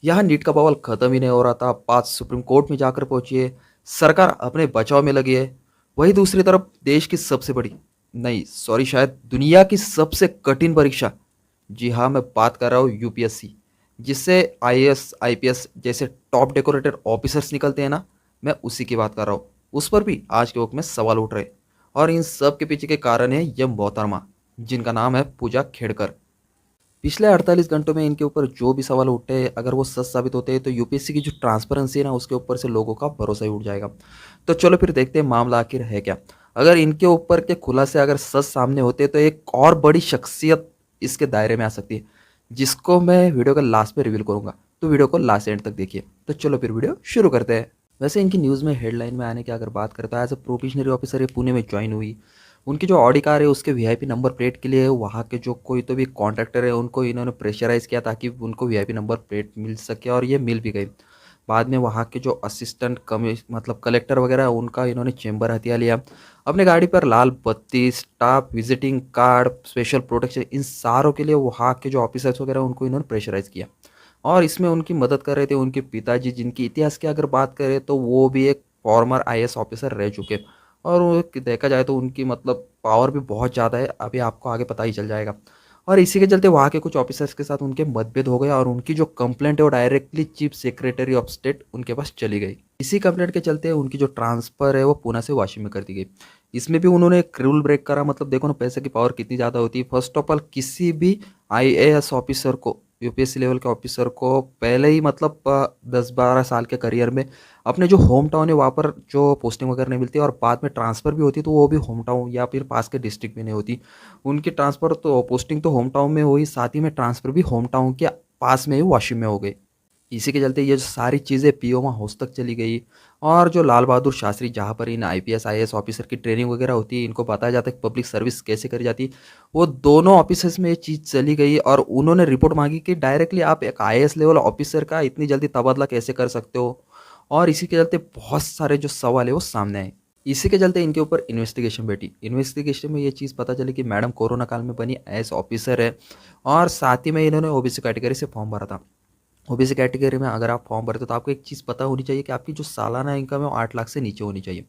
यहाँ नीट का बवाल खत्म ही नहीं हो रहा था, बात सुप्रीम कोर्ट में जाकर पहुंची है। सरकार अपने बचाव में लगी है। वही दूसरी तरफ देश की सबसे बड़ी, नहीं सॉरी, शायद दुनिया की सबसे कठिन परीक्षा, जी हाँ मैं बात कर रहा हूँ यूपीएससी, जिससे आईएएस आईपीएस जैसे टॉप डेकोरेटेड ऑफिसर्स निकलते हैं ना, मैं उसी की बात कर रहा हूँ। उस पर भी आज के वक्त में सवाल उठ रहे हैं। और इन सब के पीछे के कारण है यह मोहतरमा, जिनका नाम है पूजा खेड़कर। पिछले 48 घंटों में इनके ऊपर जो भी सवाल उठे, अगर वो सच साबित होते हैं तो यूपीएससी की जो ट्रांसपेरेंसी है ना, उसके ऊपर से लोगों का भरोसा ही उठ जाएगा। तो चलो फिर देखते हैं मामला आखिर है क्या। अगर इनके ऊपर के खुलासे अगर सच सामने होते तो एक और बड़ी शख्सियत इसके दायरे में आ सकती है, जिसको मैं वीडियो के लास्ट में रिवील करूंगा। तो वीडियो को लास्ट एंड तक देखिए। तो चलो फिर वीडियो शुरू करते हैं। वैसे इनकी न्यूज़ में हेडलाइन में आने की अगर बात करें तो एज अ प्रोबेशनरी ऑफिसर ये पुणे में ज्वाइन हुई। उनकी जो ऑडी कार है उसके वीआईपी नंबर प्लेट के लिए वहाँ के जो कोई तो भी कॉन्ट्रैक्टर है उनको इन्होंने प्रेशराइज़ किया ताकि उनको वीआईपी नंबर प्लेट मिल सके, और ये मिल भी गई। बाद में वहाँ के जो असिस्टेंट मतलब कलेक्टर वगैरह उनका इन्होंने चेंबर हथिया लिया। अपने गाड़ी पर लाल बत्ती, staff visiting card, special protection, इन सारों के लिए वहाँ के जो ऑफिसर्स वगैरह उनको इन्होंने प्रेशराइज किया। और इसमें उनकी मदद कर रहे थे उनके पिताजी, जिनकी इतिहास की अगर बात करें तो वो भी एक फॉर्मर आईएएस ऑफिसर रह चुके। और वो देखा जाए तो उनकी मतलब पावर भी बहुत ज़्यादा है, अभी आपको आगे पता ही चल जाएगा। और इसी के चलते वहाँ के कुछ ऑफिसर्स के साथ उनके मतभेद हो गए और उनकी जो कंप्लेंट है वो directly chief secretary of state उनके पास चली गई। इसी कंप्लेंट के चलते उनकी जो ट्रांसफ़र है वो पूना से वाशिंग में कर दी गई। इसमें भी उन्होंने एक रूल ब्रेक करा, मतलब देखो ना पैसे की पावर कितनी ज़्यादा होती है। फर्स्ट ऑफ ऑल किसी भी आईएएस ऑफिसर को, यूपीएससी लेवल के ऑफिसर को पहले ही मतलब 10-12 साल के करियर में अपने जो होम टाउन है वहाँ पर जो पोस्टिंग वगैरह नहीं मिलती, और बाद में ट्रांसफ़र भी होती तो वो भी होम टाउन या फिर पास के डिस्ट्रिक्ट में नहीं होती। उनकी ट्रांसफ़र तो पोस्टिंग तो होम टाउन में हुई, साथ ही में ट्रांसफ़र भी होम टाउन के पास में ही वाशिम में हो गई। इसी के चलते ये जो सारी चीज़ें पीओमा हाउस तक चली गई। और जो लाल बहादुर शास्त्री, जहाँ पर इन आईपीएस आईएएस ऑफिसर की ट्रेनिंग वगैरह होती है, इनको बताया जाता है कि पब्लिक सर्विस कैसे करी जाती है, वो दोनों ऑफिसर्स में ये चीज़ चली गई और उन्होंने रिपोर्ट मांगी कि डायरेक्टली आप एक आईएएस लेवल ऑफिसर का इतनी जल्दी तबादला कैसे कर सकते हो। और इसी के चलते बहुत सारे जो सवाल है वो सामने आए। इसी के चलते इनके ऊपर इन्वेस्टिगेशन बैठी। इन्वेस्टिगेशन में ये चीज़ पता चली कि मैडम कोरोना काल में बनी आईएएस ऑफिसर है, और साथ ही में इन्होंने ओबीसी कैटेगरी से फॉर्म भरा था। ओबीसी कैटेगरी में अगर आप फॉर्म भरते हो तो आपको एक चीज़ पता होनी चाहिए कि आपकी जो सालाना इनकम है वो 8 लाख से नीचे होनी चाहिए।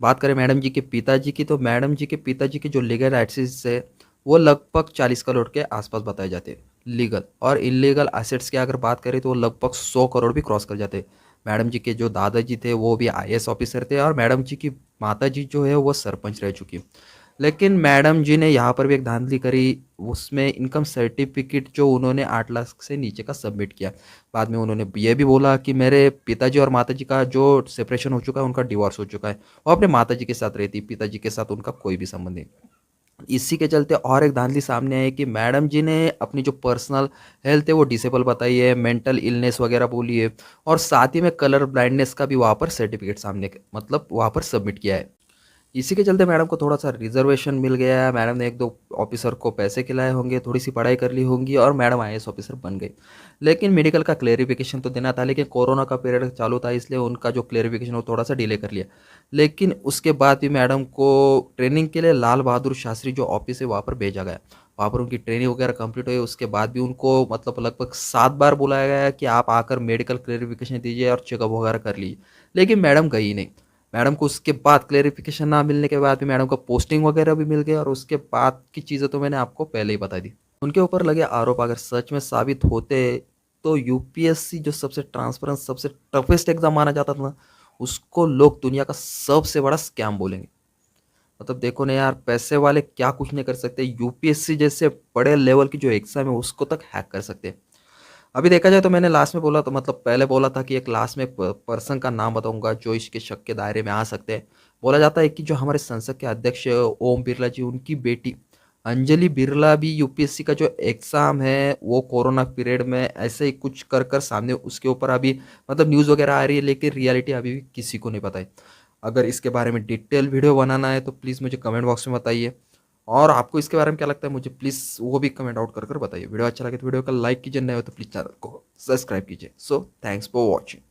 बात करें मैडम जी के पिताजी की, तो मैडम जी के पिताजी की जो लीगल एसेट्स है वो लगभग 40 करोड़ के आसपास बताए जाते हैं लीगल, और इलीगल एसेट्स की अगर बात करें तो वो लगभग 100 करोड़ भी क्रॉस कर जाते हैं। मैडम जी के जो दादाजी थे वो भी आईएएस ऑफिसर थे, और मैडम जी की माता जी जो है वो सरपंच रह चुकी। लेकिन मैडम जी ने यहाँ पर भी एक धांधली करी, उसमें इनकम सर्टिफिकेट जो उन्होंने 8 लाख से नीचे का सबमिट किया। बाद में उन्होंने ये भी बोला कि मेरे पिताजी और माताजी का जो सेपरेशन हो चुका है, उनका डिवोर्स हो चुका है, वो अपने माताजी के साथ रहती, पिताजी के साथ उनका कोई भी संबंध नहीं। इसी के चलते और एक धांधली सामने आई कि मैडम जी ने अपनी जो पर्सनल हेल्थ है वो डिसेबल बताई है, मेंटल इलनेस वगैरह बोली है, और साथ ही में कलर ब्लाइंडनेस का भी वहाँ पर सर्टिफिकेट सामने मतलब वहाँ पर सबमिट किया है। इसी के चलते मैडम को थोड़ा सा रिजर्वेशन मिल गया है। मैडम ने एक दो ऑफिसर को पैसे खिलाए होंगे, थोड़ी सी पढ़ाई कर ली होंगी, और मैडम आईएएस ऑफिसर बन गई। लेकिन मेडिकल का क्लेरिफिकेशन तो देना था, लेकिन कोरोना का पीरियड चालू था, इसलिए उनका जो क्लेरिफिकेशन वो थोड़ा सा डिले कर लिया। लेकिन उसके बाद भी मैडम को ट्रेनिंग के लिए लाल बहादुर शास्त्री जो ऑफिस है वहाँ पर भेजा गया। वहाँ पर उनकी ट्रेनिंग वगैरह कंप्लीट हुई, उसके बाद भी उनको मतलब लगभग 7 बार बुलाया गया कि आप आकर मेडिकल क्लेरिफिकेशन दीजिए और चेकअप वगैरह कर लीजिए, लेकिन मैडम गई नहीं। मैडम को उसके बाद क्लेरिफिकेशन ना मिलने के बाद भी मैडम को पोस्टिंग वगैरह भी मिल गई, और उसके बाद की चीज़ें तो मैंने आपको पहले ही बता दी। उनके ऊपर लगे आरोप अगर सच में साबित होते तो यूपीएससी जो सबसे ट्रांसपेरेंट सबसे टफेस्ट एग्जाम माना जाता था ना, उसको लोग दुनिया का सबसे बड़ा स्कैम बोलेंगे। मतलब देखो ना यार, पैसे वाले क्या कुछ नहीं कर सकते, यूपीएससी जैसे बड़े लेवल की जो एग्जाम है उसको तक हैक कर सकते हैं। अभी देखा जाए तो मैंने लास्ट में बोला, तो मतलब पहले बोला था कि एक लास्ट में पर्सन का नाम बताऊंगा जो इसके शक के दायरे में आ सकते हैं। बोला जाता है कि जो हमारे संसद के अध्यक्ष ओम बिरला जी, उनकी बेटी अंजलि बिरला भी यूपीएससी का जो एग्ज़ाम है वो कोरोना पीरियड में ऐसे ही कुछ कर कर सामने उसके ऊपर अभी मतलब न्यूज़ वगैरह आ रही है, लेकिन रियलिटी अभी भी किसी को नहीं पता है। अगर इसके बारे में डिटेल वीडियो बनाना है तो प्लीज़ मुझे कमेंट बॉक्स में बताइए, और आपको इसके बारे में क्या लगता है मुझे प्लीज़ वो भी कमेंट आउट कर कर बताइए। वीडियो अच्छा लगे तो वीडियो को लाइक कीजिए, नए हो तो प्लीज़ चैनल को सब्सक्राइब कीजिए। So thanks for watching.